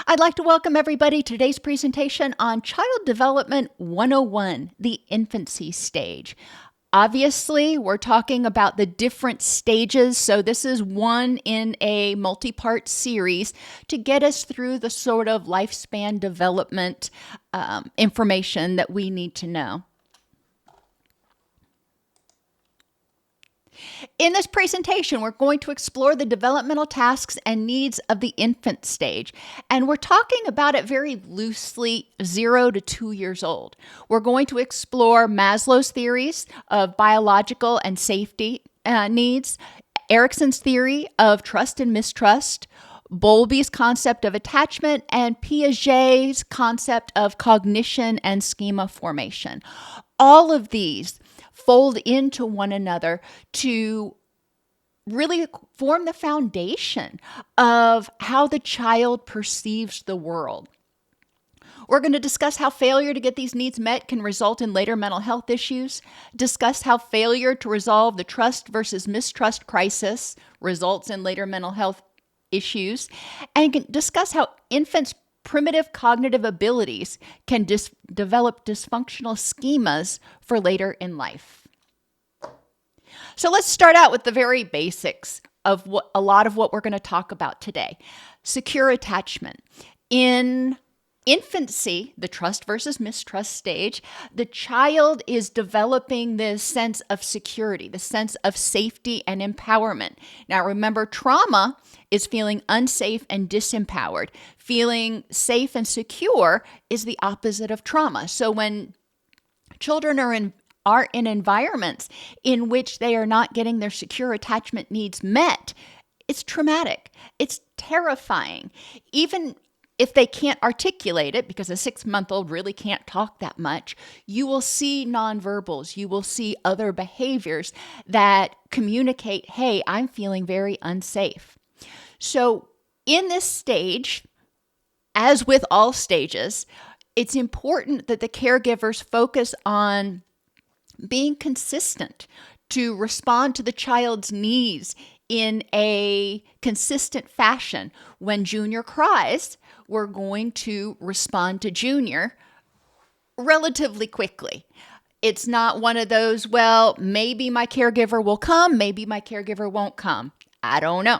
I'd like to welcome everybody to today's presentation on Child Development 101, the infancy stage. Obviously, we're talking about the different stages, so this is one in a multi-part series to get us through the sort of lifespan development information that we need to know. In this presentation, we're going to explore the developmental tasks and needs of the infant stage, and we're talking about it very loosely, 0 to 2 years old. We're going to explore Maslow's theories of biological and safety needs, Erikson's theory of trust and mistrust, Bowlby's concept of attachment, and Piaget's concept of cognition and schema formation. All of these fold into one another to really form the foundation of how the child perceives the world. We're going to discuss how failure to get these needs met can result in later mental health issues, discuss how failure to resolve the trust versus mistrust crisis results in later mental health issues, and discuss how infants' primitive cognitive abilities can develop dysfunctional schemas for later in life. So let's start out with the very basics of a lot of what we're going to talk about today. Secure attachment. In infancy, the trust versus mistrust stage, the child is developing this sense of security, the sense of safety and empowerment. Now remember, trauma is feeling unsafe and disempowered. Feeling safe and secure is the opposite of trauma. So when children are in environments in which they are not getting their secure attachment needs met, it's traumatic. It's terrifying. Even if they can't articulate it, because a 6-month-old really can't talk that much, you will see nonverbals. You will see other behaviors that communicate, hey, I'm feeling very unsafe. So in this stage, as with all stages, it's important that the caregivers focus on being consistent to respond to the child's needs in a consistent fashion. When Junior cries, we're going to respond to Junior relatively quickly. It's not one of those, well, maybe my caregiver will come, maybe my caregiver won't come. I don't know.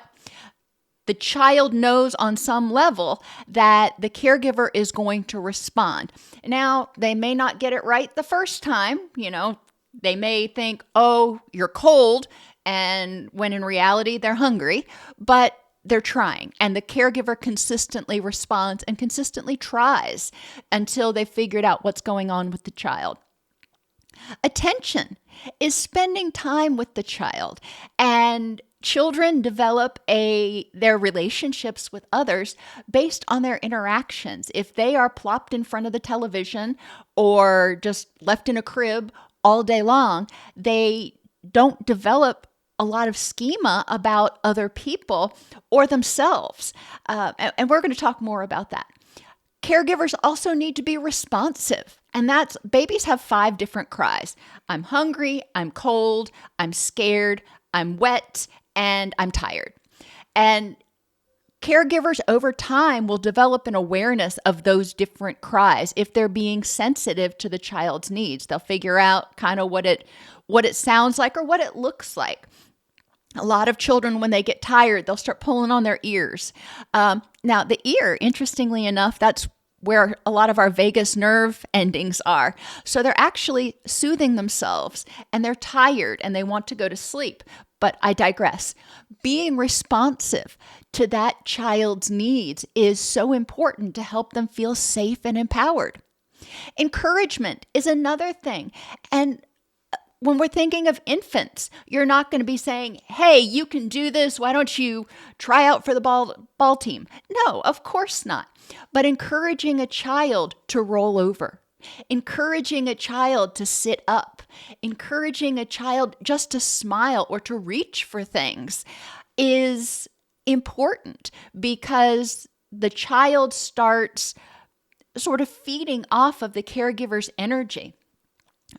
The child knows on some level that the caregiver is going to respond. Now, they may not get it right the first time. They may think, oh, you're cold, and when in reality, they're hungry, but they're trying. And the caregiver consistently responds and consistently tries until they've figured out what's going on with the child. Attention is spending time with the child, and children develop their relationships with others based on their interactions. If they are plopped in front of the television or just left in a crib all day long, they don't develop a lot of schema about other people or themselves. And we're going to talk more about that. Caregivers also need to be responsive. And babies have 5 different cries. I'm hungry, I'm cold, I'm scared, I'm wet, and I'm tired. And caregivers over time will develop an awareness of those different cries. If they're being sensitive to the child's needs, they'll figure out kind of what it sounds like or what it looks like. A lot of children, when they get tired, they'll start pulling on their ears. Now, the ear, interestingly enough, that's where a lot of our vagus nerve endings are. So they're actually soothing themselves, and they're tired, and they want to go to sleep. But I digress. Being responsive to that child's needs is so important to help them feel safe and empowered. Encouragement is another thing. And when we're thinking of infants, you're not going to be saying, hey, you can do this. Why don't you try out for the ball team? No, of course not. But encouraging a child to roll over, encouraging a child to sit up, encouraging a child just to smile or to reach for things is important, because the child starts sort of feeding off of the caregiver's energy.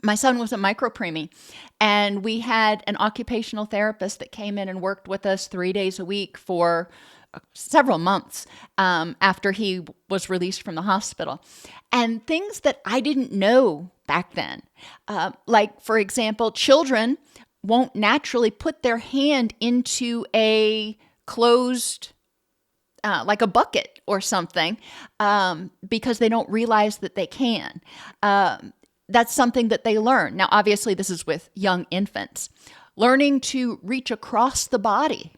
My son was a micro-preemie, and we had an occupational therapist that came in and worked with us 3 days a week for several months after he was released from the hospital. And things that I didn't know back then, like, for example, children won't naturally put their hand into a closed, like a bucket or something, because they don't realize that they can. That's something that they learn. Now, obviously, this is with young infants. Learning to reach across the body.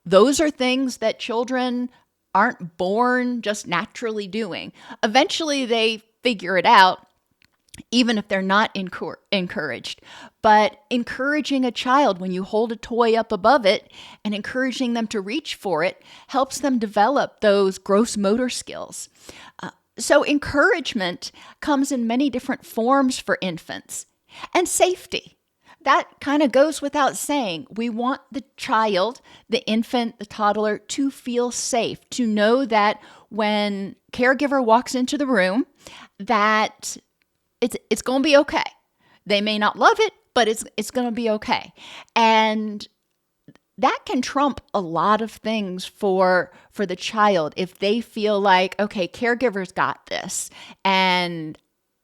Those are things that children aren't born just naturally doing. Eventually, they figure it out, even if they're not encouraged. But encouraging a child when you hold a toy up above it and encouraging them to reach for it helps them develop those gross motor skills. So encouragement comes in many different forms for infants. And safety. That kind of goes without saying. We want the child, the infant, the toddler, to feel safe, to know that when caregiver walks into the room, that it's going to be okay. They may not love it, but it's going to be okay. And that can trump a lot of things for the child if they feel like, okay, caregiver's got this, and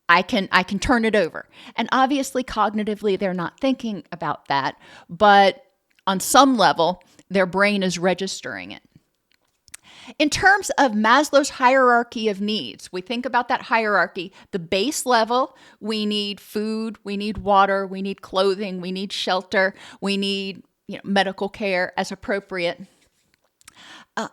I can turn it over. And obviously, cognitively, they're not thinking about that, but on some level, their brain is registering it. In terms of Maslow's hierarchy of needs, we think about that hierarchy. The base level, we need food, we need water, we need clothing, we need shelter, we need medical care as appropriate. An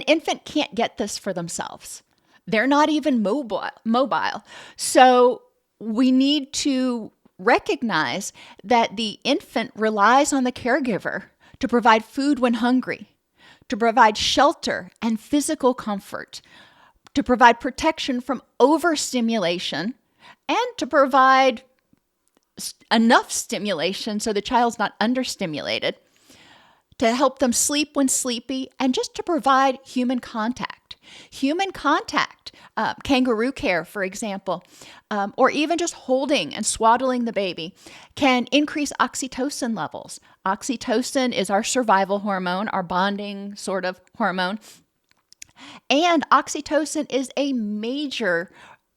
infant can't get this for themselves. They're not even mobile. So we need to recognize that the infant relies on the caregiver to provide food when hungry, to provide shelter and physical comfort, to provide protection from overstimulation, and to provide enough stimulation so the child's not understimulated, to help them sleep when sleepy, and just to provide human contact. Human contact, kangaroo care, for example, or even just holding and swaddling the baby can increase oxytocin levels. Oxytocin is our survival hormone, our bonding sort of hormone. And oxytocin is a major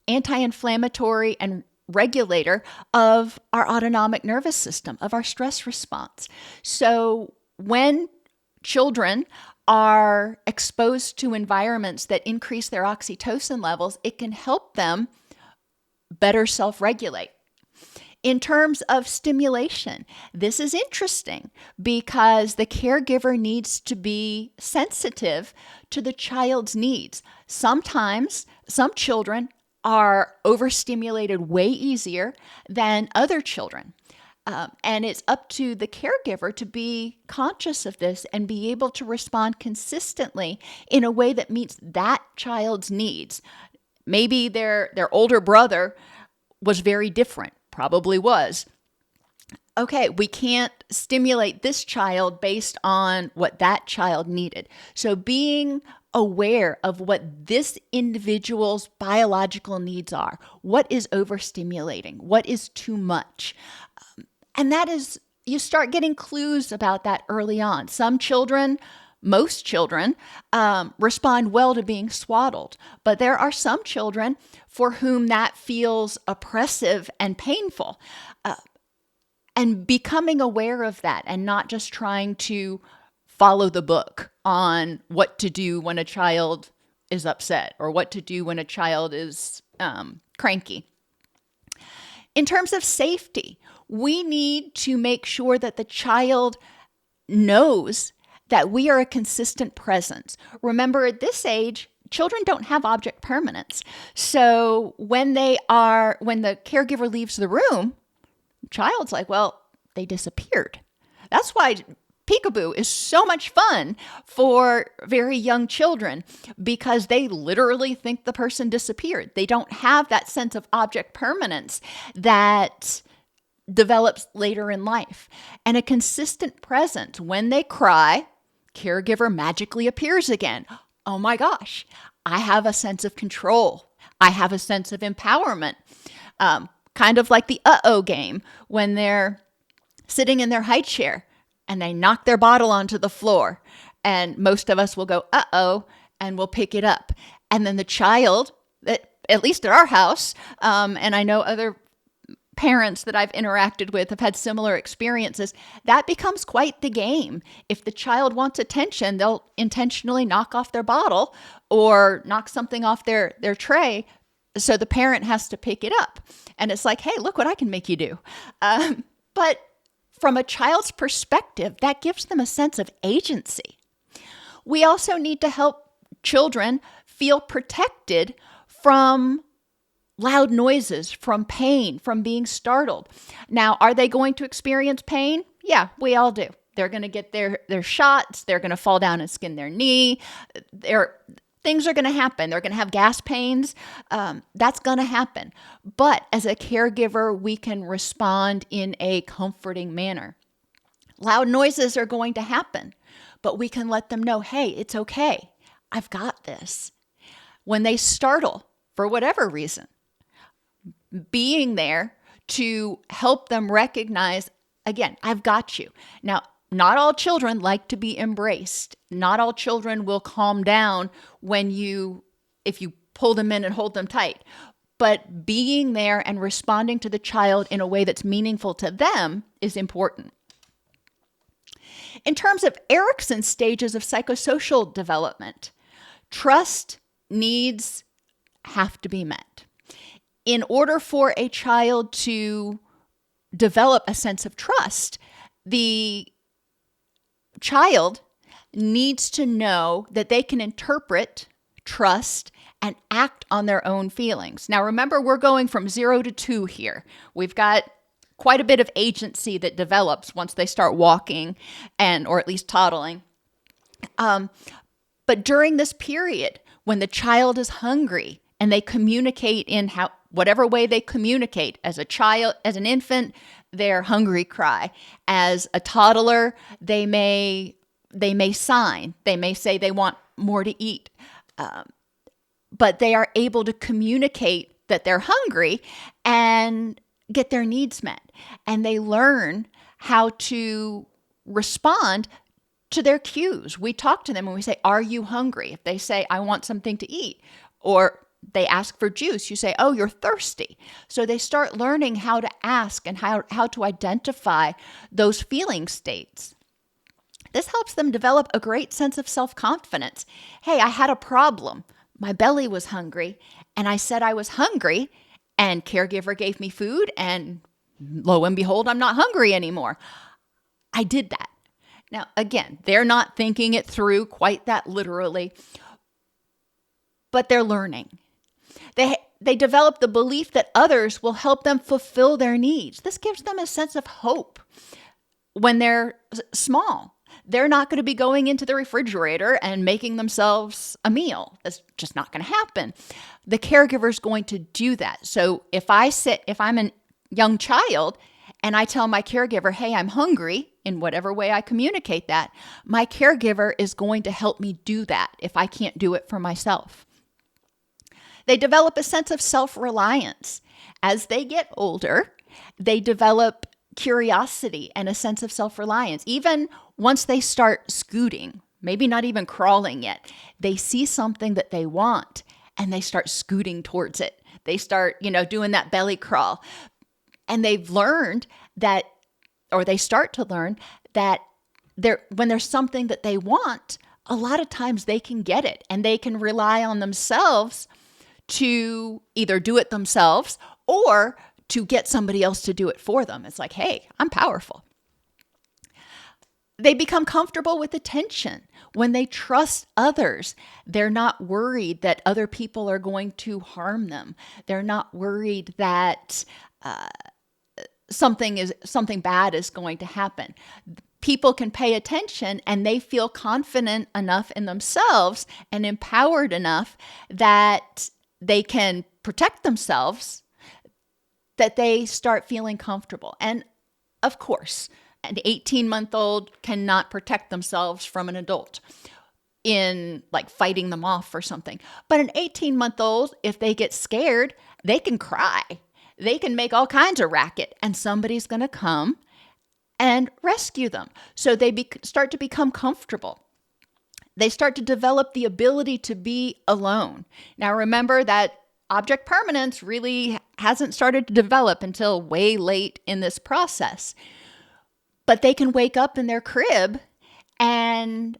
anti-inflammatory and regulator of our autonomic nervous system, of our stress response. So when children are exposed to environments that increase their oxytocin levels, it can help them better self-regulate. In terms of stimulation, this is interesting because the caregiver needs to be sensitive to the child's needs. Sometimes some children are overstimulated way easier than other children. And it's up to the caregiver to be conscious of this and be able to respond consistently in a way that meets that child's needs. Maybe their older brother was very different, probably was. Okay, we can't stimulate this child based on what that child needed. So being aware of what this individual's biological needs are. What is overstimulating? What is too much? And that is, you start getting clues about that early on. Some children, most children, respond well to being swaddled. But there are some children for whom that feels oppressive and painful. And becoming aware of that and not just trying to follow the book on what to do when a child is upset or what to do when a child is cranky. In terms of safety, we need to make sure that the child knows that we are a consistent presence. Remember, at this age, children don't have object permanence. So when the caregiver leaves the room, the child's like, well, they disappeared. That's why peekaboo is so much fun for very young children, because they literally think the person disappeared. They don't have that sense of object permanence that develops later in life. And a consistent presence. When they cry, caregiver magically appears again. Oh my gosh, I have a sense of control. I have a sense of empowerment. Kind of like the uh-oh game when they're sitting in their high chair and they knock their bottle onto the floor And most of us will go, uh-oh, and we'll pick it up. And then the child, at least at our house, and I know other parents that I've interacted with have had similar experiences, that becomes quite the game. If the child wants attention, they'll intentionally knock off their bottle or knock something off their tray. So the parent has to pick it up. And it's like, hey, look what I can make you do. But from a child's perspective, that gives them a sense of agency. We also need to help children feel protected from loud noises, from pain, from being startled. Now, are they going to experience pain? Yeah, we all do. They're going to get their shots. They're going to fall down and skin their knee. Things are going to happen. They're going to have gas pains. That's going to happen. But as a caregiver, we can respond in a comforting manner. Loud noises are going to happen, but we can let them know, hey, it's okay. I've got this. When they startle, for whatever reason, being there to help them recognize, again, I've got you. Now, not all children like to be embraced. Not all children will calm down if you pull them in and hold them tight. But being there and responding to the child in a way that's meaningful to them is important. In terms of Erikson's stages of psychosocial development, trust needs have to be met. In order for a child to develop a sense of trust, the child needs to know that they can interpret, trust, and act on their own feelings. Now, remember, we're going from 0 to 2 here. We've got quite a bit of agency that develops once they start walking or at least toddling. But during this period, when the child is hungry and they communicate in whatever way they communicate, as a child, as an infant, their hungry cry. As a toddler, they may sign. They may say they want more to eat. But they are able to communicate that they're hungry and get their needs met. And they learn how to respond to their cues. We talk to them and we say, are you hungry? If they say, I want something to eat, or they ask for juice, you say, oh, you're thirsty. So they start learning how to ask and how to identify those feeling states. This helps them develop a great sense of self-confidence. Hey, I had a problem. My belly was hungry, and I said I was hungry, and caregiver gave me food, and lo and behold, I'm not hungry anymore. I did that. Now, again, they're not thinking it through quite that literally, but they're learning. They develop the belief that others will help them fulfill their needs. This gives them a sense of hope. When they're small, they're not going to be going into the refrigerator and making themselves a meal. That's just not going to happen. The caregiver is going to do that. So if I'm a young child and I tell my caregiver, hey, I'm hungry, in whatever way I communicate that, my caregiver is going to help me do that if I can't do it for myself. They develop a sense of self-reliance. As they get older, they develop curiosity and a sense of self-reliance. Even once they start scooting, maybe not even crawling yet, they see something that they want and they start scooting towards it. They start, doing that belly crawl. And they've learned that, or they start to learn that when there's something that they want, a lot of times they can get it and they can rely on themselves to either do it themselves or to get somebody else to do it for them. It's like, hey, I'm powerful. They become comfortable with attention. When they trust others, they're not worried that other people are going to harm them. They're not worried that something bad is going to happen. People can pay attention and they feel confident enough in themselves and empowered enough that they can protect themselves, that they start feeling comfortable. And of course, an 18-month-old cannot protect themselves from an adult in like fighting them off or something. But an 18-month-old, if they get scared, they can cry. They can make all kinds of racket and somebody's going to come and rescue them. So they start to become comfortable. They start to develop the ability to be alone. Now, remember that object permanence really hasn't started to develop until way late in this process. But they can wake up in their crib and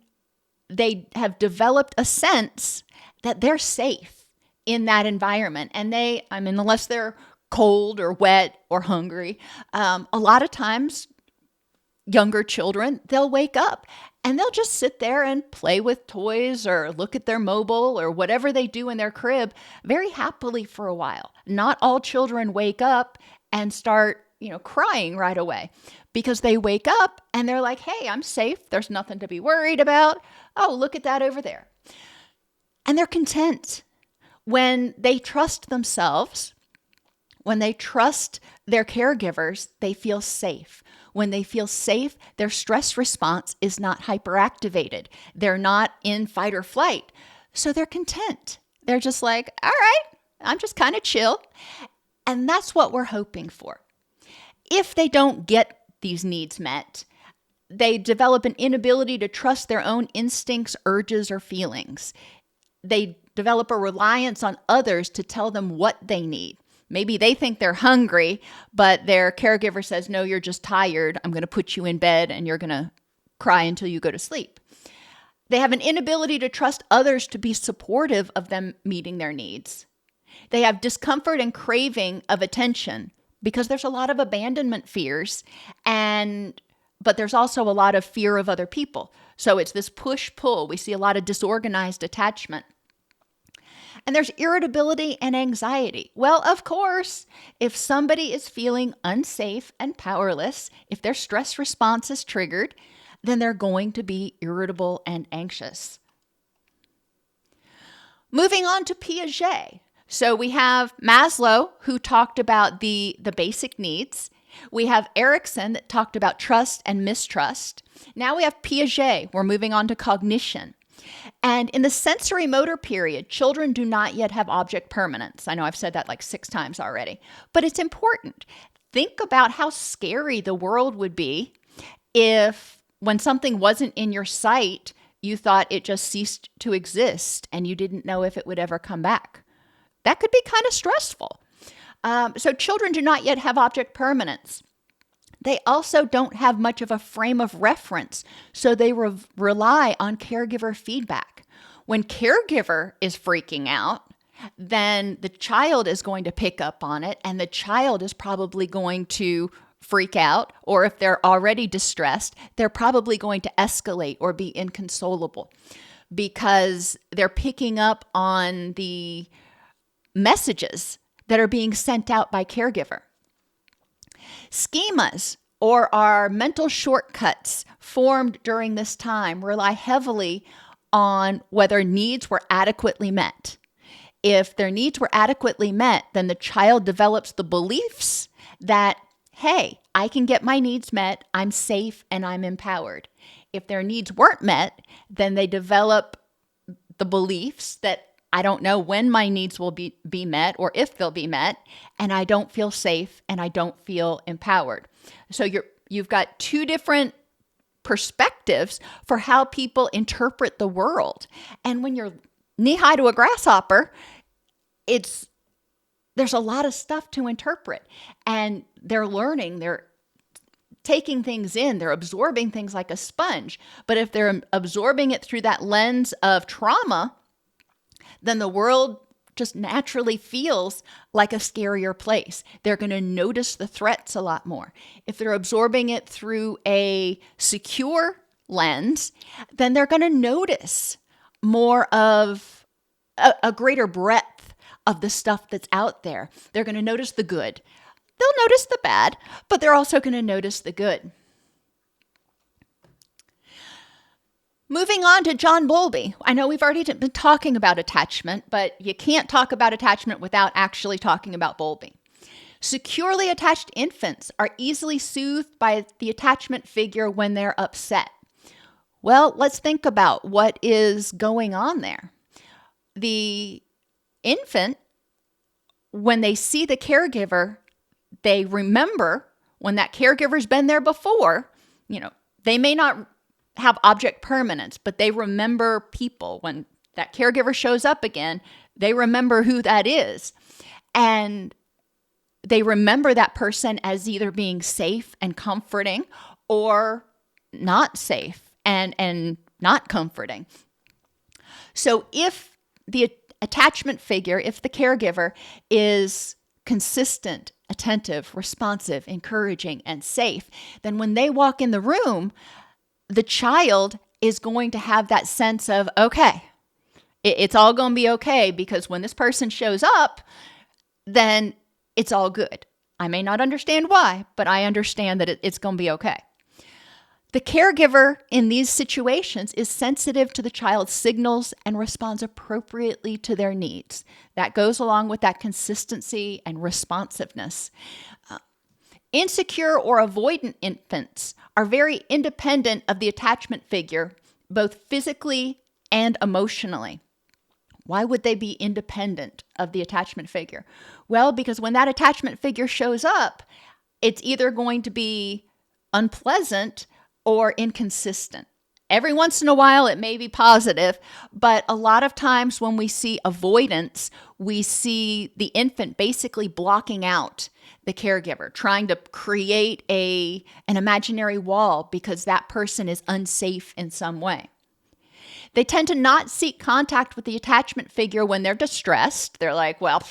they have developed a sense that they're safe in that environment. And unless they're cold or wet or hungry, a lot of times younger children, they'll wake up and they'll just sit there and play with toys or look at their mobile or whatever they do in their crib very happily for a while. Not all children wake up and start, crying right away, because they wake up and they're like, hey, I'm safe. There's nothing to be worried about. Oh, look at that over there. And they're content. When they trust themselves, when they trust their caregivers, they feel safe. When they feel safe, their stress response is not hyperactivated. They're not in fight or flight. So they're content. They're just like, all right, I'm just kind of chill. And that's what we're hoping for. If they don't get these needs met, they develop an inability to trust their own instincts, urges, or feelings. They develop a reliance on others to tell them what they need. Maybe they think they're hungry, but their caregiver says, no, you're just tired. I'm going to put you in bed and you're going to cry until you go to sleep. They have an inability to trust others to be supportive of them meeting their needs. They have discomfort and craving of attention because there's a lot of abandonment fears, but there's also a lot of fear of other people. So it's this push-pull. We see a lot of disorganized attachment. And there's irritability and anxiety. Well, of course, if somebody is feeling unsafe and powerless, if their stress response is triggered, then they're going to be irritable and anxious. Moving on to Piaget. So we have Maslow, who talked about the basic needs. We have Erikson that talked about trust and mistrust. Now we have Piaget. We're moving on to cognition. And in the sensory motor period, children do not yet have object permanence. I know I've said that like 6 times already, but it's important. Think about how scary the world would be if, when something wasn't in your sight, you thought it just ceased to exist and you didn't know if it would ever come back. That could be kind of stressful. So children do not yet have object permanence. They also don't have much of a frame of reference, so they rely on caregiver feedback. When caregiver is freaking out, then the child is going to pick up on it, and the child is probably going to freak out, or if they're already distressed, they're probably going to escalate or be inconsolable because they're picking up on the messages that are being sent out by caregiver. Schemas, or our mental shortcuts formed during this time, rely heavily on whether needs were adequately met. If their needs were adequately met, then the child develops the beliefs that, hey, I can get my needs met, I'm safe, and I'm empowered. If their needs weren't met, then they develop the beliefs that I don't know when my needs will be met or if they'll be met, and I don't feel safe and I don't feel empowered. So you've got 2 different perspectives for how people interpret the world. And when you're knee-high to a grasshopper, there's a lot of stuff to interpret. And they're learning, they're taking things in, they're absorbing things like a sponge. But if they're absorbing it through that lens of trauma, then the world just naturally feels like a scarier place. They're going to notice the threats a lot more. If they're absorbing it through a secure lens, then they're going to notice more of a greater breadth of the stuff that's out there. They're going to notice the good. They'll notice the bad, but they're also going to notice the good. Moving on to John Bowlby. I know we've already been talking about attachment, but you can't talk about attachment without actually talking about Bowlby. Securely attached infants are easily soothed by the attachment figure when they're upset. Well, let's think about what is going on there. The infant, when they see the caregiver, they remember when that caregiver's been there before. They may not have object permanence, but they remember people. When that caregiver shows up again, they remember who that is. And they remember that person as either being safe and comforting or not safe and not comforting. So if the attachment figure, if the caregiver is consistent, attentive, responsive, encouraging, and safe, then when they walk in the room, the child is going to have that sense of, okay, it's all going to be okay, because when this person shows up, then it's all good. I may not understand why, but I understand that it's going to be okay. The caregiver in these situations is sensitive to the child's signals and responds appropriately to their needs. That goes along with that consistency and responsiveness. Insecure or avoidant infants are very independent of the attachment figure, both physically and emotionally. Why would they be independent of the attachment figure? Well, because when that attachment figure shows up, it's either going to be unpleasant or inconsistent. Every once in a while, it may be positive, but a lot of times when we see avoidance, we see the infant basically blocking out the caregiver, trying to create an imaginary wall because that person is unsafe in some way. They tend to not seek contact with the attachment figure when they're distressed. They're like, well,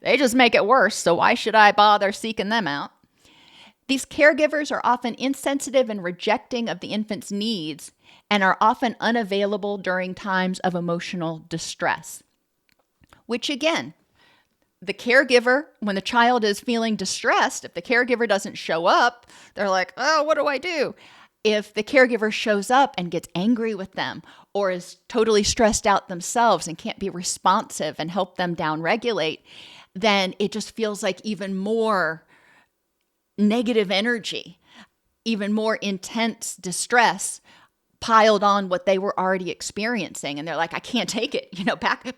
they just make it worse, so why should I bother seeking them out? These caregivers are often insensitive and rejecting of the infant's needs and are often unavailable during times of emotional distress. Which again, the caregiver, when the child is feeling distressed, if the caregiver doesn't show up, they're like, oh, what do I do? If the caregiver shows up and gets angry with them or is totally stressed out themselves and can't be responsive and help them downregulate, then it just feels like even more negative energy, even more intense distress piled on what they were already experiencing. And they're like, I can't take it,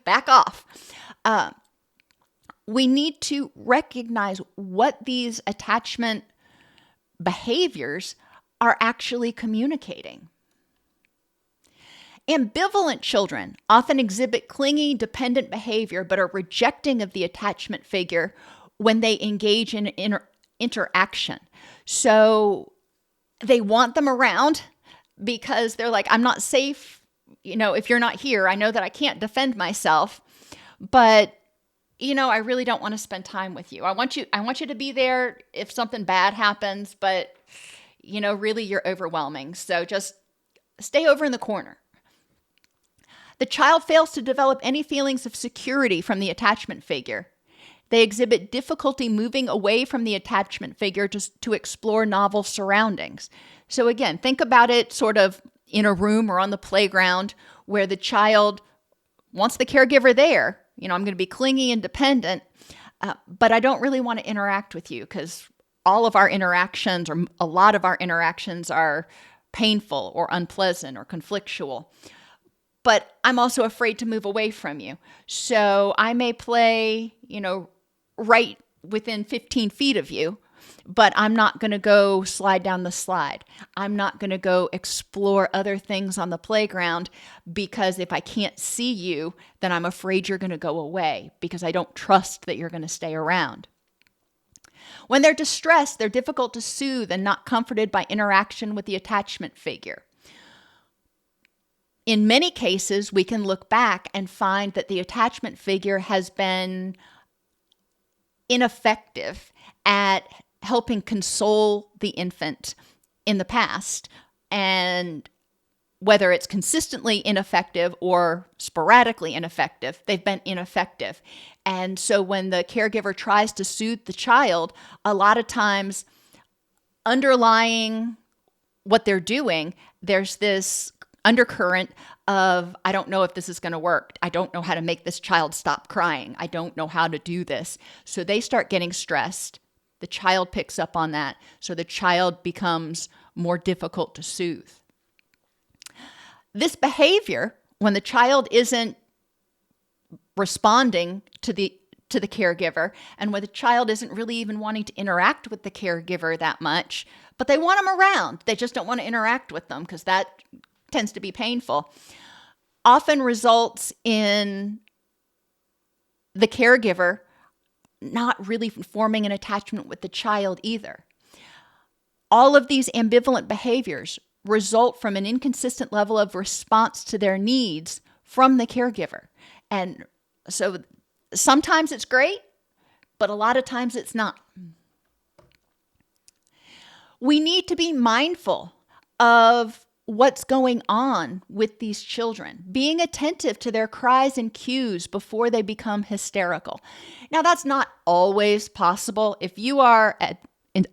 back off. We need to recognize what these attachment behaviors are actually communicating. Ambivalent children often exhibit clingy, dependent behavior, but are rejecting of the attachment figure when they engage in interaction. So they want them around because they're like, I'm not safe, if you're not here. I know that I can't defend myself, but I really don't want to spend time with you. I want you to be there if something bad happens, but really you're overwhelming. So just stay over in the corner. The child fails to develop any feelings of security from the attachment figure. They exhibit difficulty moving away from the attachment figure to explore novel surroundings. So again, think about it sort of in a room or on the playground where the child wants the caregiver there. I'm going to be clingy and dependent, but I don't really want to interact with you because all of our interactions or a lot of our interactions are painful or unpleasant or conflictual. But I'm also afraid to move away from you. So I may play, right within 15 feet of you, but I'm not going to go slide down the slide. I'm not going to go explore other things on the playground because if I can't see you, then I'm afraid you're going to go away because I don't trust that you're going to stay around. When they're distressed, they're difficult to soothe and not comforted by interaction with the attachment figure. In many cases, we can look back and find that the attachment figure has been ineffective at helping console the infant in the past. And whether it's consistently ineffective or sporadically ineffective, they've been ineffective. And so when the caregiver tries to soothe the child, a lot of times underlying what they're doing, there's this undercurrent of, I don't know if this is going to work. I don't know how to make this child stop crying. I don't know how to do this. So they start getting stressed. The child picks up on that. So the child becomes more difficult to soothe. This behavior, when the child isn't responding to to the caregiver, and where the child isn't really even wanting to interact with the caregiver that much, but they want them around. They just don't want to interact with them because that tends to be painful, often results in the caregiver not really forming an attachment with the child either. All of these ambivalent behaviors result from an inconsistent level of response to their needs from the caregiver. And so sometimes it's great, but a lot of times it's not. We need to be mindful of what's going on with these children, being attentive to their cries and cues before they become hysterical. Now, that's not always possible. If you are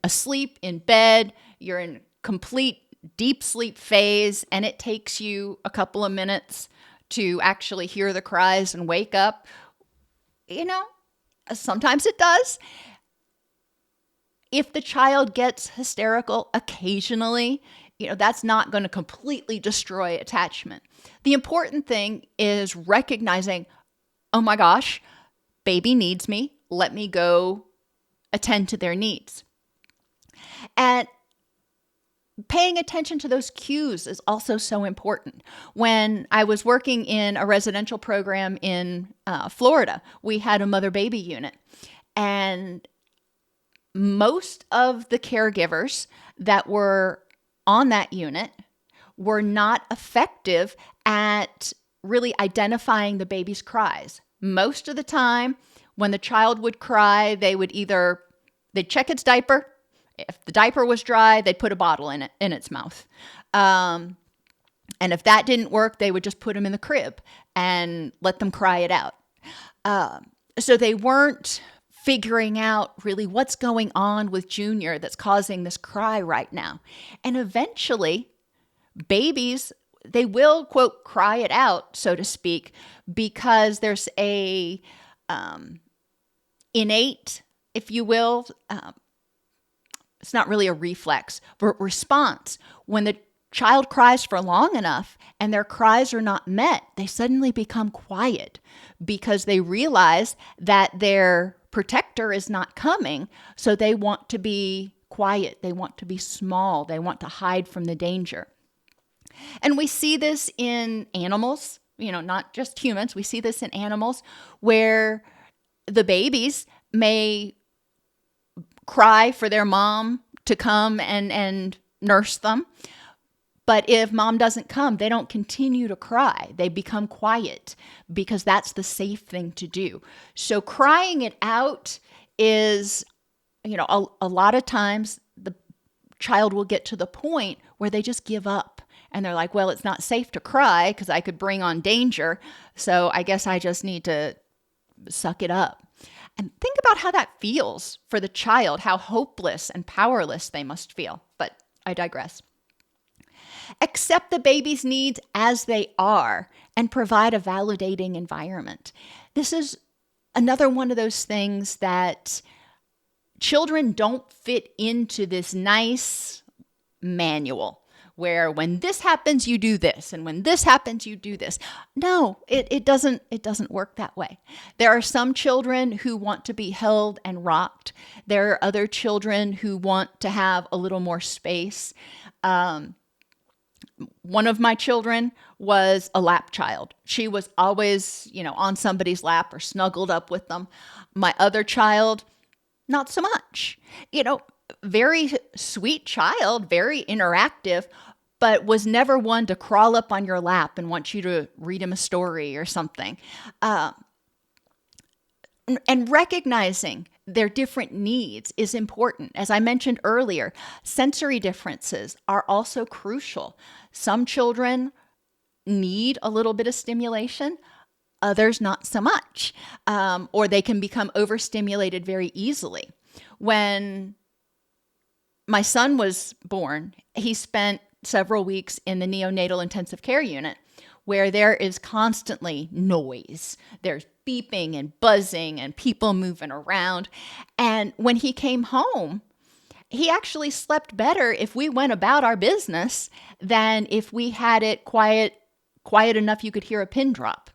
asleep in bed, you're in complete deep sleep phase, and it takes you a couple of minutes to actually hear the cries and wake up, sometimes it does. If the child gets hysterical occasionally, that's not going to completely destroy attachment. The important thing is recognizing, oh my gosh, baby needs me. Let me go attend to their needs. And paying attention to those cues is also so important. When I was working in a residential program in Florida, we had a mother-baby unit. And most of the caregivers that were on that unit were not effective at really identifying the baby's cries. Most of the time, when the child would cry, they'd check its diaper. If the diaper was dry, they'd put a bottle in its mouth. And if that didn't work, they would just put them in the crib and let them cry it out. So they weren't figuring out really what's going on with Junior that's causing this cry right now. And eventually, babies, they will, quote, cry it out, so to speak, because there's a innate, if you will, it's not really a reflex, but response. When the child cries for long enough and their cries are not met, they suddenly become quiet because they realize that their protector is not coming. So they want to be quiet. They want to be small. They want to hide from the danger. And we see this in animals, not just humans. We see this in animals where the babies may cry for their mom to come and nurse them. But if mom doesn't come, they don't continue to cry. They become quiet because that's the safe thing to do. So crying it out is, a lot of times the child will get to the point where they just give up. And they're like, well, it's not safe to cry because I could bring on danger. So I guess I just need to suck it up. And think about how that feels for the child, how hopeless and powerless they must feel. But I digress. Accept the baby's needs as they are and provide a validating environment. This is another one of those things that children don't fit into this nice manual where when this happens, you do this, and when this happens, you do this. No, it doesn't work that way. There are some children who want to be held and rocked. There are other children who want to have a little more space. One of my children was a lap child. She was always, on somebody's lap or snuggled up with them. My other child, not so much. Very sweet child, very interactive, but was never one to crawl up on your lap and want you to read him a story or something. And recognizing their different needs is important. As I mentioned earlier, sensory differences are also crucial. Some children need a little bit of stimulation, others not so much, or they can become overstimulated very easily. When my son was born, he spent several weeks in the neonatal intensive care unit where there is constantly noise. There's beeping and buzzing and people moving around. And when he came home, he actually slept better if we went about our business than if we had it quiet enough you could hear a pin drop.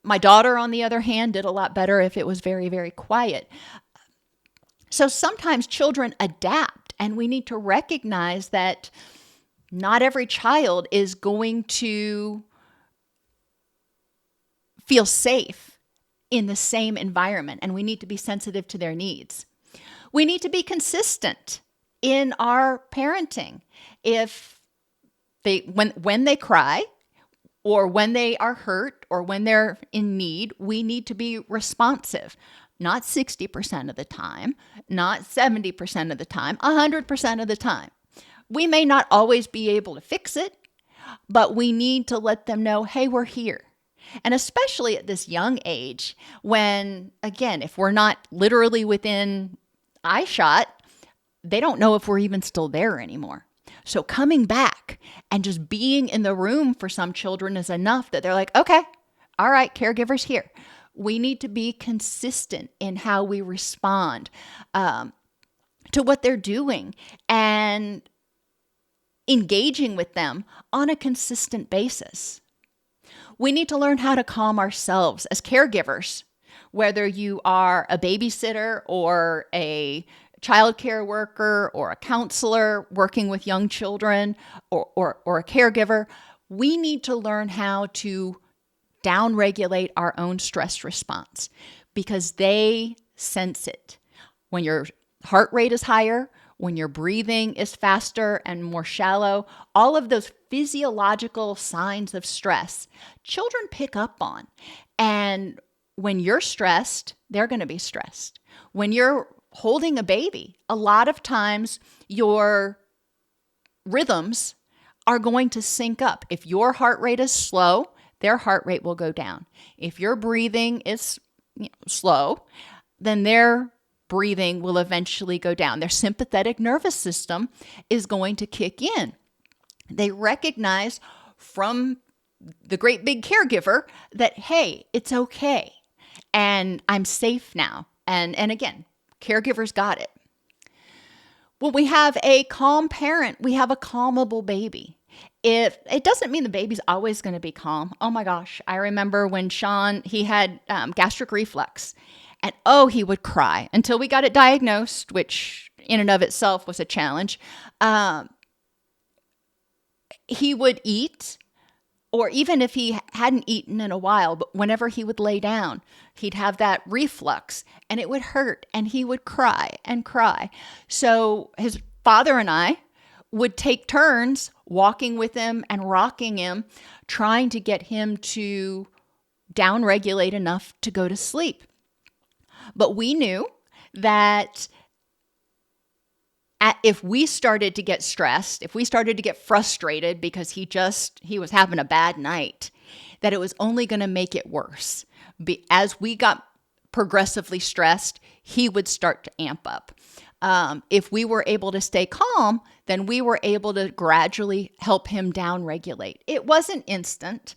My daughter, on the other hand, did a lot better if it was very, very quiet. So sometimes children adapt, and we need to recognize that not every child is going to feel safe in the same environment, and we need to be sensitive to their needs. We need to be consistent in our parenting. If when they cry, or when they are hurt, or when they're in need, we need to be responsive. Not 60% of the time, not 70% of the time, 100% of the time. We may not always be able to fix it, but we need to let them know, hey, we're here. And especially at this young age, when, again, if we're not literally within eye shot, they don't know if we're even still there anymore. So coming back and just being in the room for some children is enough that they're like, okay, all right, caregiver's here. We need to be consistent in how we respond to what they're doing and engaging with them on a consistent basis. We need to learn how to calm ourselves as caregivers, whether you are a babysitter or a child care worker or a counselor working with young children or a caregiver. We need to learn how to downregulate our own stress response because they sense it. When your heart rate is higher, when your breathing is faster and more shallow, all of those physiological signs of stress, children pick up on. And when you're stressed, they're going to be stressed. When you're holding a baby, a lot of times your rhythms are going to sync up. If your heart rate is slow, their heart rate will go down. If your breathing is slow, then their breathing will eventually go down. Their sympathetic nervous system is going to kick in. They recognize from the great big caregiver that, hey, it's okay, and I'm safe now. And again, caregivers got it. When we have a calm parent, we have a calmable baby. If it doesn't mean the baby's always going to be calm. Oh my gosh, I remember when Sean, he had gastric reflux, and he would cry until we got it diagnosed, which in and of itself was a challenge. He would eat, or even if he hadn't eaten in a while, but whenever he would lay down, he'd have that reflux and it would hurt and he would cry and cry. So his father and I would take turns walking with him and rocking him, trying to get him to downregulate enough to go to sleep. But we knew that if we started to get stressed, if we started to get frustrated because he was having a bad night, that it was only going to make it worse. As we got progressively stressed, he would start to amp up. If we were able to stay calm, then we were able to gradually help him downregulate. It wasn't instant.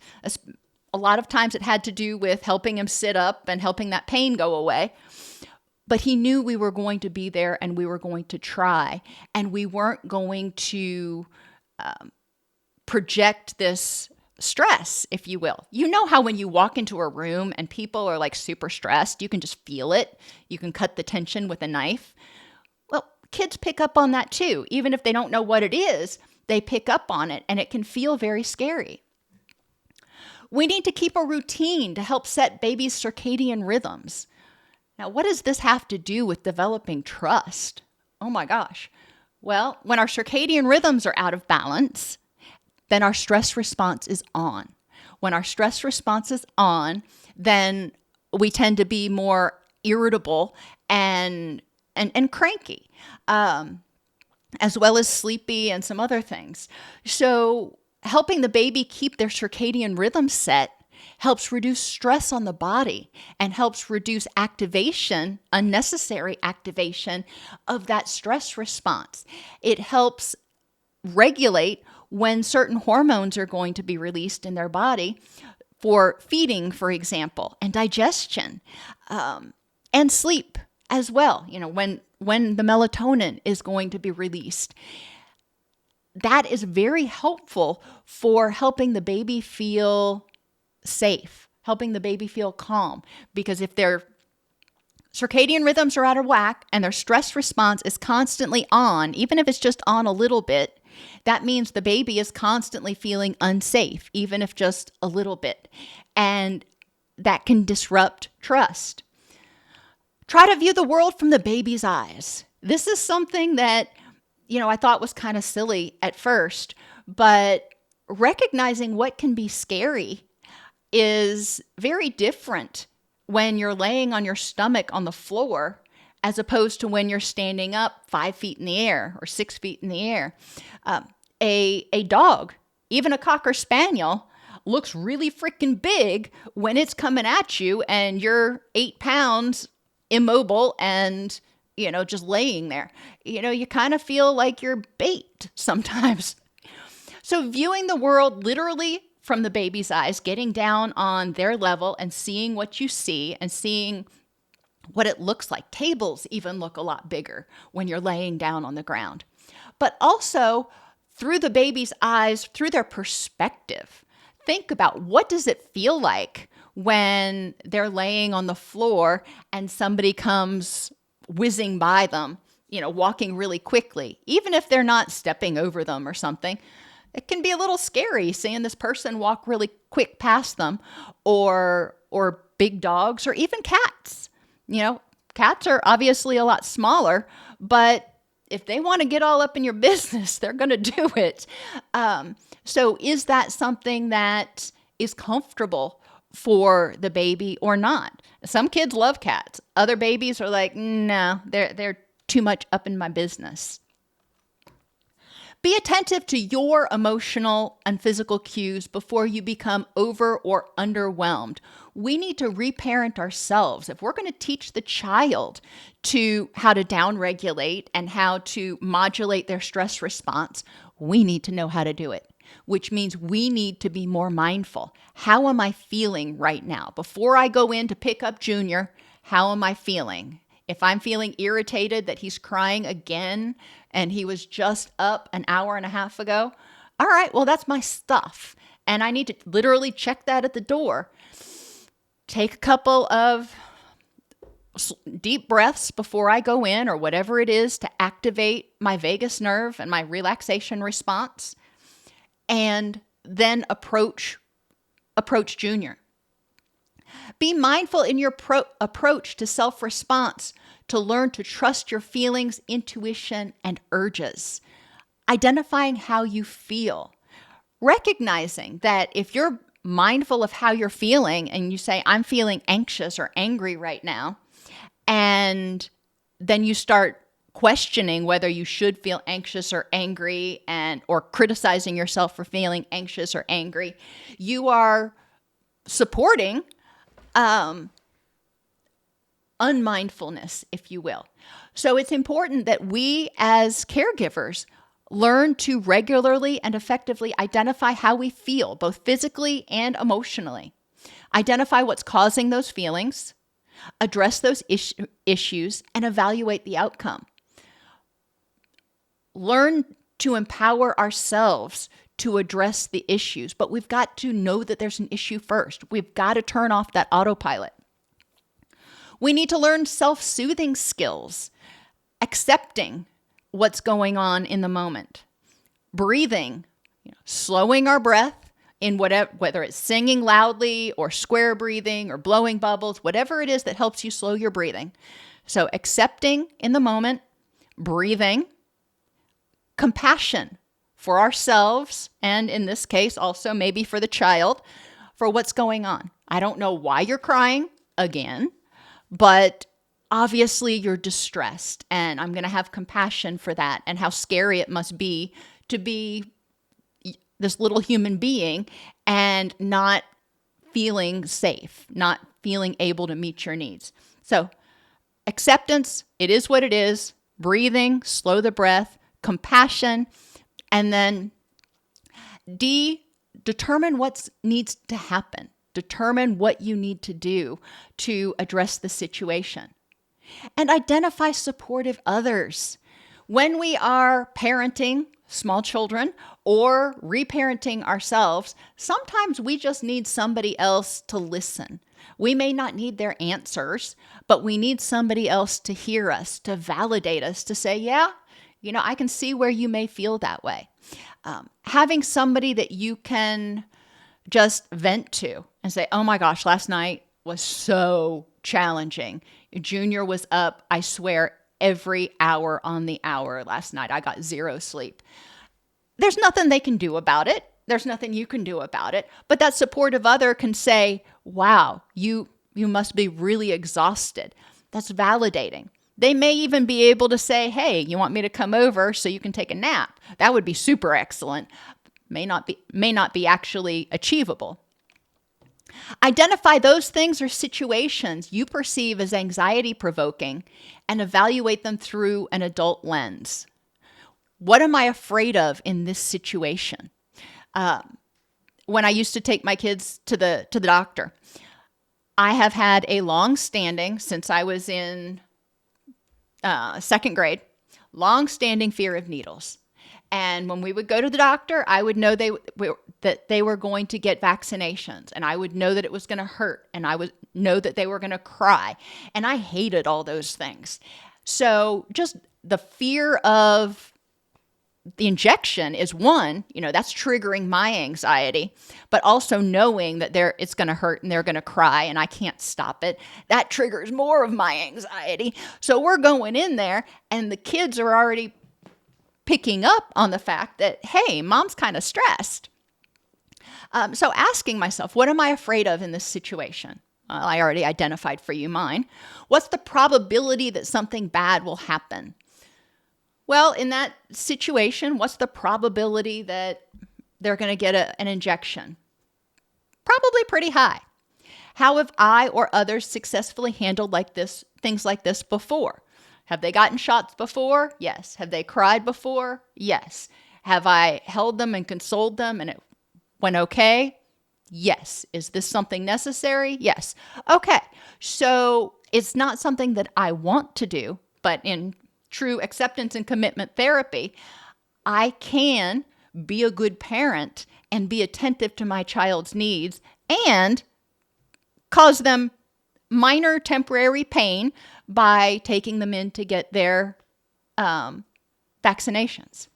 A lot of times it had to do with helping him sit up and helping that pain go away. But he knew we were going to be there and we were going to try. And we weren't going to project this stress, if you will. You know how when you walk into a room and people are like super stressed, you can just feel it. You can cut the tension with a knife. Well, kids pick up on that too. Even if they don't know what it is, they pick up on it and it can feel very scary. We need to keep a routine to help set babies' circadian rhythms. Now, what does this have to do with developing trust? Oh my gosh. Well, when our circadian rhythms are out of balance, then our stress response is on. When our stress response is on, then we tend to be more irritable and cranky, as well as sleepy and some other things. So helping the baby keep their circadian rhythm set helps reduce stress on the body and helps reduce activation, unnecessary activation of that stress response. It helps regulate when certain hormones are going to be released in their body for feeding, for example, and digestion, and sleep as well. You know, when the melatonin is going to be released. That is very helpful for helping the baby feel safe, helping the baby feel calm. Because if their circadian rhythms are out of whack and their stress response is constantly on, even if it's just on a little bit, that means the baby is constantly feeling unsafe, even if just a little bit. And that can disrupt trust. Try to view the world from the baby's eyes. This is something that, I thought was kind of silly at first, but recognizing what can be scary is very different when you're laying on your stomach on the floor as opposed to when you're standing up 5 feet in the air or 6 feet in the air. A dog, even a Cocker Spaniel, looks really freaking big when it's coming at you and you're 8 pounds immobile and, just laying there. You kind of feel like you're bait sometimes. So viewing the world literally from the baby's eyes, getting down on their level and seeing what you see and seeing what it looks like. Tables even look a lot bigger when you're laying down on the ground. But also through the baby's eyes, through their perspective. Think about, what does it feel like when they're laying on the floor and somebody comes whizzing by them, walking really quickly, even if they're not stepping over them or something. It can be a little scary seeing this person walk really quick past them, or big dogs, or even cats. Cats are obviously a lot smaller, but if they want to get all up in your business, they're going to do it. So is that something that is comfortable for the baby or not? Some kids love cats. Other babies are like, no, they're too much up in my business. Be attentive to your emotional and physical cues before you become over or underwhelmed. We need to reparent ourselves. If we're going to teach the child to how to downregulate and how to modulate their stress response, we need to know how to do it, which means we need to be more mindful. How am I feeling right now? Before I go in to pick up Junior, how am I feeling? If I'm feeling irritated that he's crying again and he was just up an hour and a half ago, all right, well, that's my stuff. And I need to literally check that at the door. Take a couple of deep breaths before I go in, or whatever it is, to activate my vagus nerve and my relaxation response. And then approach Junior. Be mindful in your approach to self-response to learn to trust your feelings, intuition, and urges. Identifying how you feel. Recognizing that if you're mindful of how you're feeling and you say, I'm feeling anxious or angry right now, and then you start questioning whether you should feel anxious or angry, or criticizing yourself for feeling anxious or angry, you are supporting unmindfulness, if you will. So it's important that we as caregivers learn to regularly and effectively identify how we feel, both physically and emotionally. Identify what's causing those feelings, address those issues, and evaluate the outcome. Learn to empower ourselves to address the issues, but we've got to know that there's an issue first. We've got to turn off that autopilot. We need to learn self-soothing skills, accepting what's going on in the moment, breathing, slowing our breath in whether it's singing loudly or square breathing or blowing bubbles, whatever it is that helps you slow your breathing. So accepting in the moment, breathing, compassion for ourselves, and in this case, also maybe for the child, for what's going on. I don't know why you're crying again, but obviously you're distressed, and I'm going to have compassion for that and how scary it must be to be this little human being and not feeling safe, not feeling able to meet your needs. So acceptance, it is what it is, breathing, slow the breath, compassion, and then determine what needs to happen. Determine what you need to do to address the situation. And identify supportive others. When we are parenting small children or reparenting ourselves, sometimes we just need somebody else to listen. We may not need their answers, but we need somebody else to hear us, to validate us, to say, yeah, I can see where you may feel that way. Having somebody that you can just vent to and say, oh my gosh, last night was so challenging. Junior was up, I swear, every hour on the hour last night. I got 0 sleep. There's nothing they can do about it. There's nothing you can do about it. But that supportive other can say, wow, you must be really exhausted. That's validating. They may even be able to say, hey, you want me to come over so you can take a nap? That would be super excellent. May not be actually achievable. Identify those things or situations you perceive as anxiety provoking and evaluate them through an adult lens. What am I afraid of in this situation? When I used to take my kids to the doctor, I have had a long-standing, since I was in second grade, long-standing fear of needles. And when we would go to the doctor, I would know that they were going to get vaccinations, and I would know that it was going to hurt, and I would know that they were going to cry. And I hated all those things. So just the fear of the injection is one, that's triggering my anxiety, but also knowing that it's going to hurt and they're going to cry and I can't stop it. That triggers more of my anxiety. So we're going in there and the kids are already picking up on the fact that, hey, mom's kind of stressed. So asking myself, what am I afraid of in this situation? I already identified for you mine. What's the probability that something bad will happen? Well, in that situation, what's the probability that they're going to get an injection? Probably pretty high. How have I or others successfully handled things like this before? Have they gotten shots before? Yes. Have they cried before? Yes. Have I held them and consoled them and it went okay? Yes. Is this something necessary? Yes. Okay. So it's not something that I want to do, but in true acceptance and commitment therapy, I can be a good parent and be attentive to my child's needs and cause them minor temporary pain by taking them in to get their vaccinations.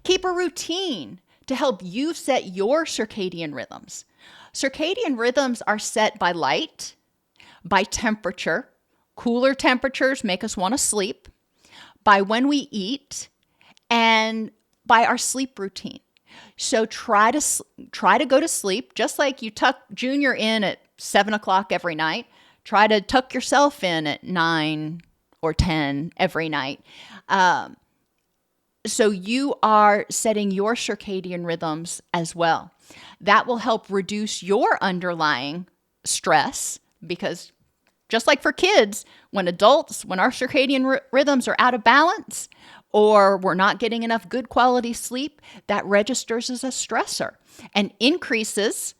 Keep a routine to help you set your circadian rhythms. Circadian rhythms are set by light, by temperature. Cooler temperatures make us want to sleep, by when we eat, and by our sleep routine. So try to go to sleep, just like you tuck Junior in at 7 o'clock every night. Try to tuck yourself in at 9 or 10 every night. So you are setting your circadian rhythms as well. That will help reduce your underlying stress because just like for kids, when our circadian rhythms are out of balance or we're not getting enough good quality sleep, that registers as a stressor and increases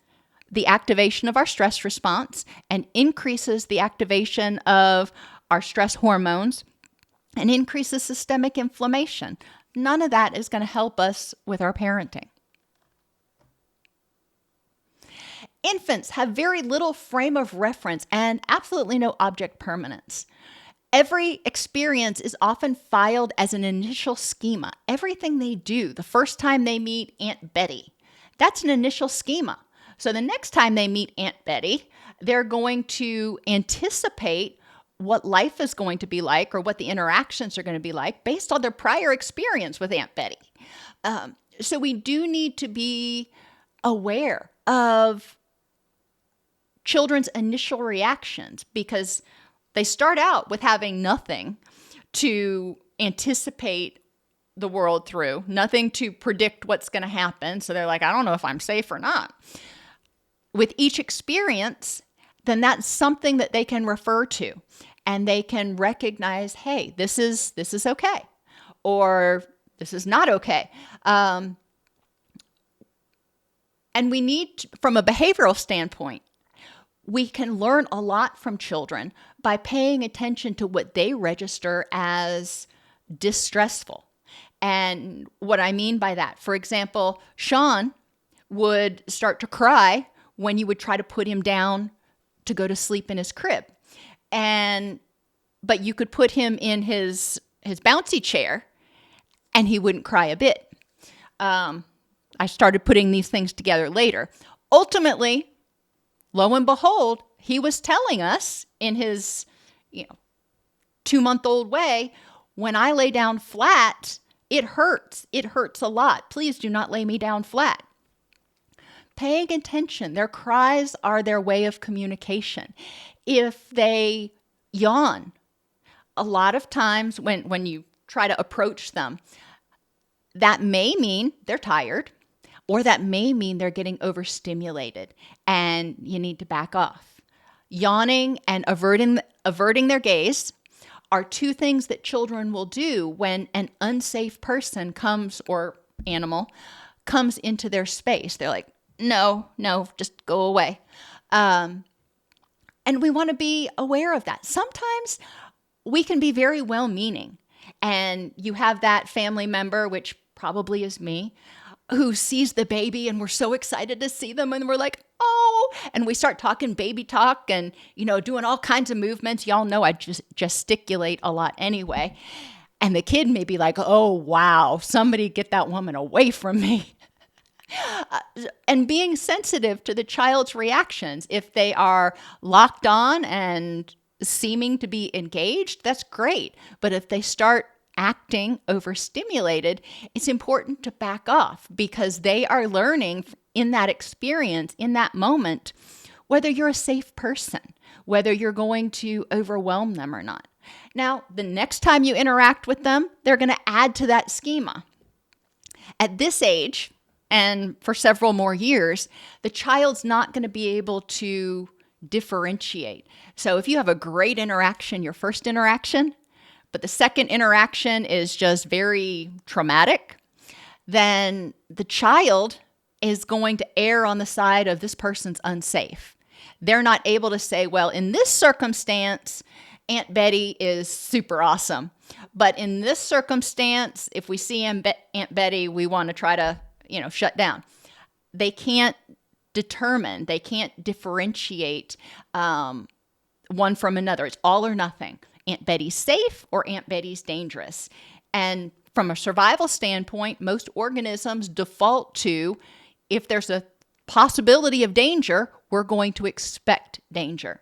the activation of our stress response and increases the activation of our stress hormones and increases systemic inflammation. None of that is going to help us with our parenting. Infants have very little frame of reference and absolutely no object permanence. Every experience is often filed as an initial schema. Everything they do, the first time they meet Aunt Betty, that's an initial schema. So the next time they meet Aunt Betty, they're going to anticipate what life is going to be like or what the interactions are going to be like based on their prior experience with Aunt Betty. So we do need to be aware of children's initial reactions because they start out with having nothing to anticipate the world through, nothing to predict what's going to happen. So they're like, I don't know if I'm safe or not. With each experience, then that's something that they can refer to and they can recognize, hey, this is okay, or this is not okay. And we need, from a behavioral standpoint, we can learn a lot from children by paying attention to what they register as distressful. And what I mean by that, for example, Sean would start to cry when you would try to put him down to go to sleep in his crib. But you could put him in his bouncy chair and he wouldn't cry a bit. I started putting these things together later. Ultimately, lo and behold, he was telling us in his 2-month-old way, when I lay down flat, it hurts. It hurts a lot. Please do not lay me down flat. Paying attention. Their cries are their way of communication. If they yawn, a lot of times when you try to approach them, that may mean they're tired, or that may mean they're getting overstimulated and you need to back off. Yawning and averting their gaze are two things that children will do when an unsafe person comes, or animal, comes into their space. They're like, no, just go away. And we want to be aware of that. Sometimes we can be very well-meaning, and you have that family member, which probably is me, who sees the baby and we're so excited to see them and we're like, oh, and we start talking baby talk and, doing all kinds of movements. Y'all know I just gesticulate a lot anyway. And the kid may be like, oh, wow, somebody get that woman away from me. And being sensitive to the child's reactions. If they are locked on and seeming to be engaged, that's great. But if they start acting overstimulated, it's important to back off, because they are learning in that experience, in that moment, whether you're a safe person, whether you're going to overwhelm them or not. Now, the next time you interact with them, they're going to add to that schema. At this age, and for several more years, the child's not going to be able to differentiate. So if you have a great interaction, your first interaction, but the second interaction is just very traumatic, then the child is going to err on the side of this person's unsafe. They're not able to say, well, in this circumstance, Aunt Betty is super awesome. But in this circumstance, if we see Aunt Betty, we want to try to, shut down. They can't determine, they can't differentiate one from another. It's all or nothing. Aunt Betty's safe or Aunt Betty's dangerous. And from a survival standpoint, most organisms default to, if there's a possibility of danger, we're going to expect danger.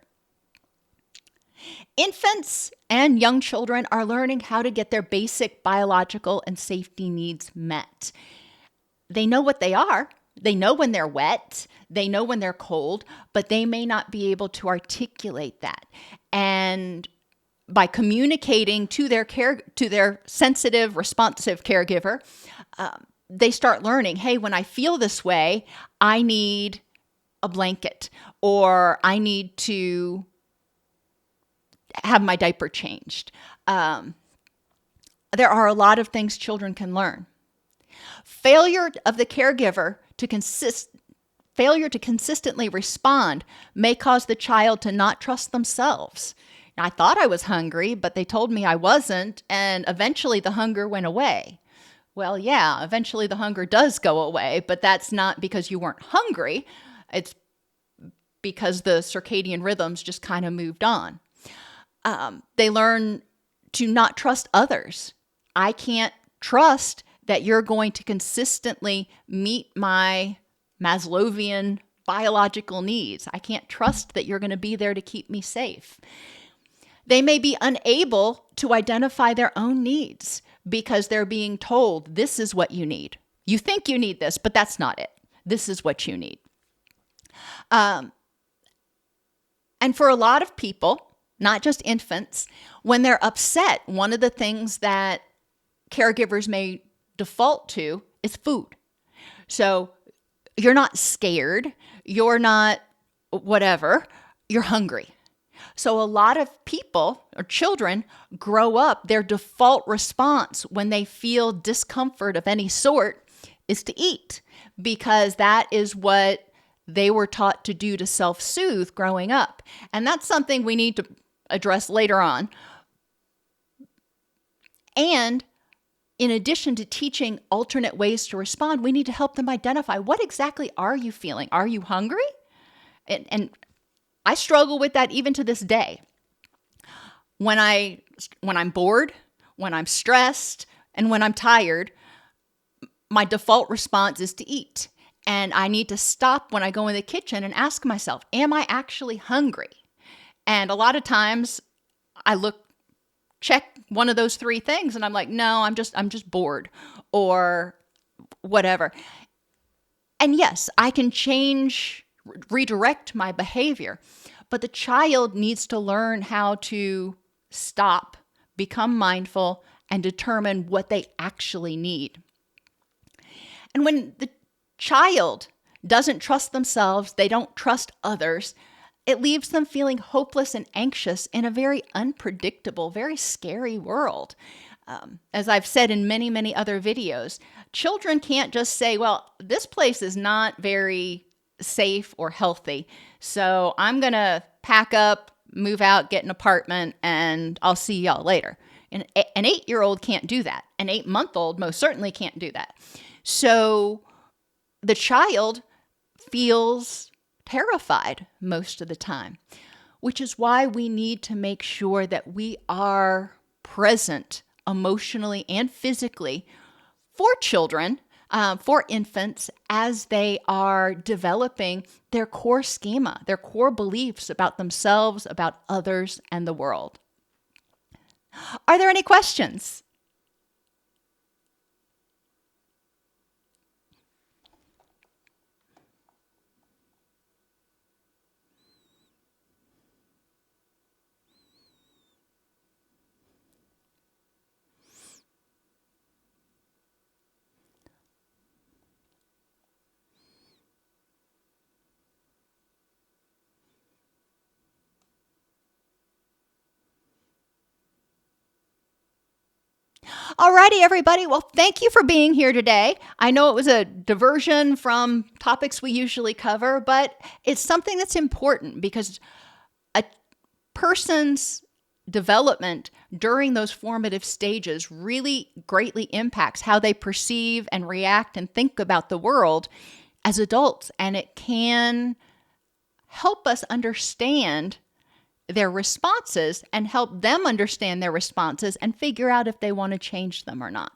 Infants and young children are learning how to get their basic biological and safety needs met. They know what they are. They know when they're wet. They know when they're cold, but they may not be able to articulate that. And by communicating to their sensitive, responsive caregiver, they start learning, hey, when I feel this way, I need a blanket, or I need to have my diaper changed. There are a lot of things children can learn. Failure of the caregiver to consistently respond may cause the child to not trust themselves. I thought I was hungry, but they told me I wasn't, and eventually the hunger went away. Well, yeah, eventually the hunger does go away, but that's not because you weren't hungry. It's because the circadian rhythms just kind of moved on. They learn to not trust others. I can't trust that you're going to consistently meet my Maslowian biological needs. I can't trust that you're going to be there to keep me safe. They may be unable to identify their own needs because they're being told, this is what you need. You think you need this, but that's not it. This is what you need. And for a lot of people, not just infants, when they're upset, one of the things that caregivers may default to is food. So you're not scared, you're not whatever, you're hungry. So a lot of people or children grow up, their default response when they feel discomfort of any sort is to eat, because that is what they were taught to do to self-soothe growing up. And that's something we need to address later on. And in addition to teaching alternate ways to respond, we need to help them identify, what exactly are you feeling? Are you hungry? And I struggle with that even to this day. When I'm bored, when I'm stressed, and when I'm tired, my default response is to eat. And I need to stop when I go in the kitchen and ask myself, am I actually hungry? And a lot of times I check one of those three things and I'm like, no, I'm just bored or whatever. And yes, I can redirect my behavior, but the child needs to learn how to stop, become mindful, and determine what they actually need. And when the child doesn't trust themselves, they don't trust others, it leaves them feeling hopeless and anxious in a very unpredictable, very scary world. As I've said in many, many other videos, children can't just say, well, this place is not very safe or healthy, so I'm going to pack up, move out, get an apartment, and I'll see y'all later. And an 8-year-old can't do that. An 8-month-old most certainly can't do that. So the child feels terrified most of the time, which is why we need to make sure that we are present emotionally and physically for children, for infants, as they are developing their core schema, their core beliefs about themselves, about others, and the world. Are there any questions? Alrighty, everybody. Well, thank you for being here today. I know it was a diversion from topics we usually cover, but it's something that's important because a person's development during those formative stages really greatly impacts how they perceive and react and think about the world as adults. And it can help us understand their responses and help them understand their responses and figure out if they want to change them or not.